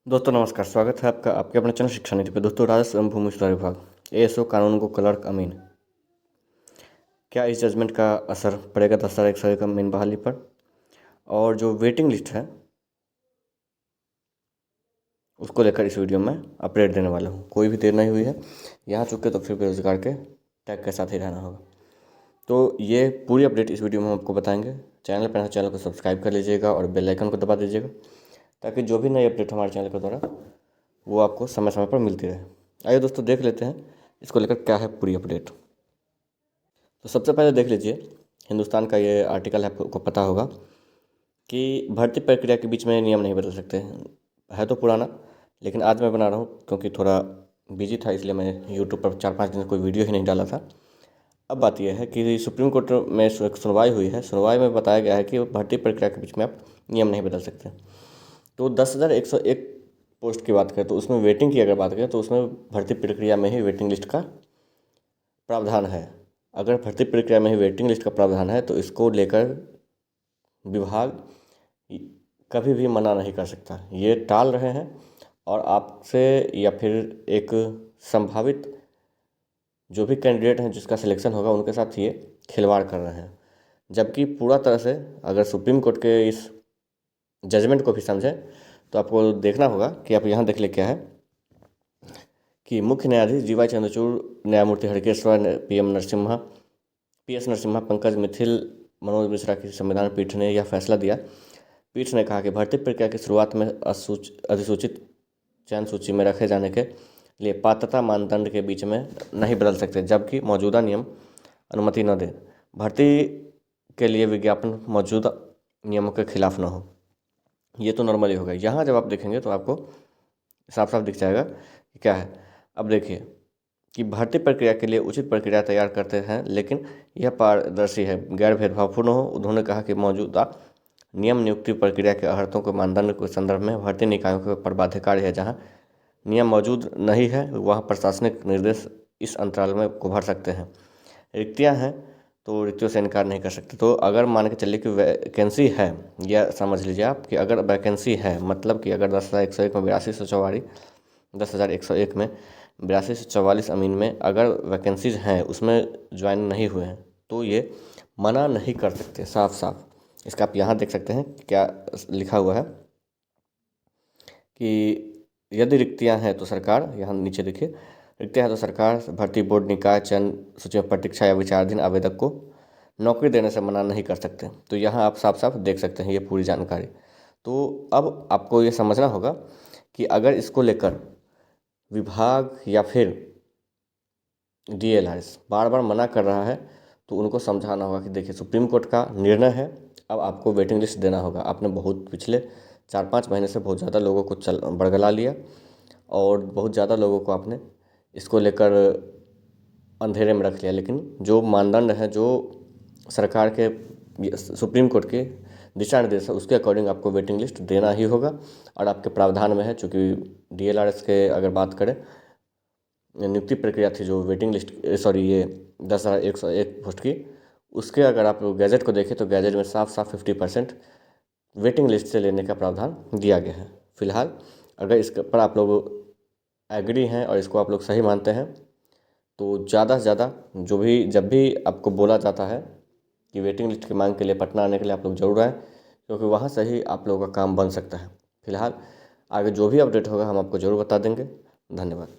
दोस्तों नमस्कार, स्वागत है आपका आपके अपने चैनल शिक्षा नीति पे। दोस्तों, राजस्व एवं भूमि सुधार विभाग एएसओ कानून को क्लर्क अमीन, क्या इस जजमेंट का असर पड़ेगा 10,101 अमीन बहाली पर? और जो वेटिंग लिस्ट है उसको लेकर इस वीडियो में अपडेट देने वाला हूँ। कोई भी देर नहीं हुई है, यहाँ चुके तो फिर बेरोजगार के टैग के साथ ही रहना होगा। तो ये पूरी अपडेट इस वीडियो में हम आपको बताएंगे। चैनल पर चैनल को सब्सक्राइब कर लीजिएगा और बेल आइकन को दबा दीजिएगा, ताकि जो भी नई अपडेट हमारे चैनल के द्वारा वो आपको समय समय पर मिलती रहे। आइए दोस्तों, देख लेते हैं इसको लेकर क्या है पूरी अपडेट। तो सबसे पहले देख लीजिए, हिंदुस्तान का ये आर्टिकल है, आपको पता होगा कि भर्ती प्रक्रिया के बीच में नियम नहीं बदल सकते। है तो पुराना, लेकिन आज मैं बना रहा हूँ क्योंकि थोड़ा बिजी था, इसलिए मैं यूट्यूब पर 4-5 दिन से कोई वीडियो ही नहीं डाला था। अब बात यह है कि सुप्रीम कोर्ट में एक सुनवाई हुई है। सुनवाई में बताया गया है कि भर्ती प्रक्रिया के बीच में आप नियम नहीं बदल सकते। तो 10,101 पोस्ट की बात करें तो उसमें वेटिंग की अगर बात करें तो उसमें भर्ती प्रक्रिया में ही वेटिंग लिस्ट का प्रावधान है। अगर भर्ती प्रक्रिया में ही वेटिंग लिस्ट का प्रावधान है तो इसको लेकर विभाग कभी भी मना नहीं कर सकता। ये टाल रहे हैं और आपसे या फिर एक संभावित जो भी कैंडिडेट हैं जिसका सिलेक्शन होगा उनके साथ ये खिलवाड़ कर रहे हैं। जबकि पूरा तरह से अगर सुप्रीम कोर्ट के इस जजमेंट को भी समझें तो आपको देखना होगा कि आप यहाँ देख ले क्या है कि मुख्य न्यायाधीश जीवाई चंद्रचूड़, न्यायमूर्ति हरकेश्वर, पीएस नरसिम्हा, पंकज मिथिल, मनोज मिश्रा की संविधान पीठ ने यह फैसला दिया। पीठ ने कहा कि भर्ती प्रक्रिया की शुरुआत में अधिसूचित चयन सूची में रखे जाने के लिए पात्रता मानदंड के बीच में नहीं बदल सकते, जबकि मौजूदा नियम अनुमति न दे। भर्ती के लिए विज्ञापन मौजूदा नियमों के खिलाफ न हो। ये तो नॉर्मली होगा। यहाँ जब आप देखेंगे तो आपको साफ साफ दिख जाएगा कि क्या है। अब देखिए कि भर्ती प्रक्रिया के लिए उचित प्रक्रिया तैयार करते हैं, लेकिन यह पारदर्शी है, गैर भेदभावपूर्ण हो। उन्होंने कहा कि मौजूदा नियम नियुक्ति प्रक्रिया के अहर्तों के मानदंड के संदर्भ में भर्ती निकायों के पर बाध्यकारी है। जहां नियम मौजूद नहीं है वहां प्रशासनिक निर्देश इस अंतराल में को भर सकते हैं। रिक्तियां हैं तो रिक्तियों से इनकार नहीं कर सकते। तो अगर मान के चलिए कि वैकेंसी है, या समझ लीजिए आप कि अगर वैकेंसी है, मतलब कि अगर 10,101 में 10,101 में 82 से 44 अमीन में अगर वैकेंसीज हैं उसमें ज्वाइन नहीं हुए हैं तो ये मना नहीं कर सकते। साफ साफ इसका आप यहाँ देख सकते हैं क्या लिखा हुआ है कि यदि रिक्तियाँ हैं तो सरकार, यहाँ नीचे देखिए, रिक्तियाँ हैं तो सरकार भर्ती बोर्ड, निकाय, चयन सूची में प्रतीक्षा या विचाराधीन आवेदक को नौकरी देने से मना नहीं कर सकते। तो यहाँ आप साफ साफ देख सकते हैं ये पूरी जानकारी। तो अब आपको ये समझना होगा कि अगर इसको लेकर विभाग या फिर डीएलआरएस बार बार मना कर रहा है तो उनको समझाना होगा कि देखिए सुप्रीम कोर्ट का निर्णय है, अब आपको वेटिंग लिस्ट देना होगा। आपने बहुत पिछले 4-5 महीने से बहुत ज़्यादा लोगों को बरगला लिया और बहुत ज़्यादा लोगों को आपने इसको लेकर अंधेरे में रख लिया। लेकिन जो मानदंड है, जो सरकार के सुप्रीम कोर्ट के दिशा निर्देश है, उसके अकॉर्डिंग आपको वेटिंग लिस्ट देना ही होगा और आपके प्रावधान में है। चूँकि डीएलआरएस के अगर बात करें, नियुक्ति प्रक्रिया थी जो वेटिंग लिस्ट ये 10,101 पोस्ट की, उसके अगर आप गैजेट को देखें तो गैजेट में साफ साफ 50% वेटिंग लिस्ट से लेने का प्रावधान दिया गया है। फिलहाल अगर इस पर आप लोग एग्री हैं और इसको आप लोग सही मानते हैं तो ज़्यादा से ज़्यादा जब भी आपको बोला जाता है कि वेटिंग लिस्ट की मांग के लिए पटना आने के लिए आप लोग जरूर आएँ, क्योंकि वहाँ से ही आप लोगों का काम बन सकता है। फिलहाल आगे जो भी अपडेट होगा हम आपको ज़रूर बता देंगे। धन्यवाद।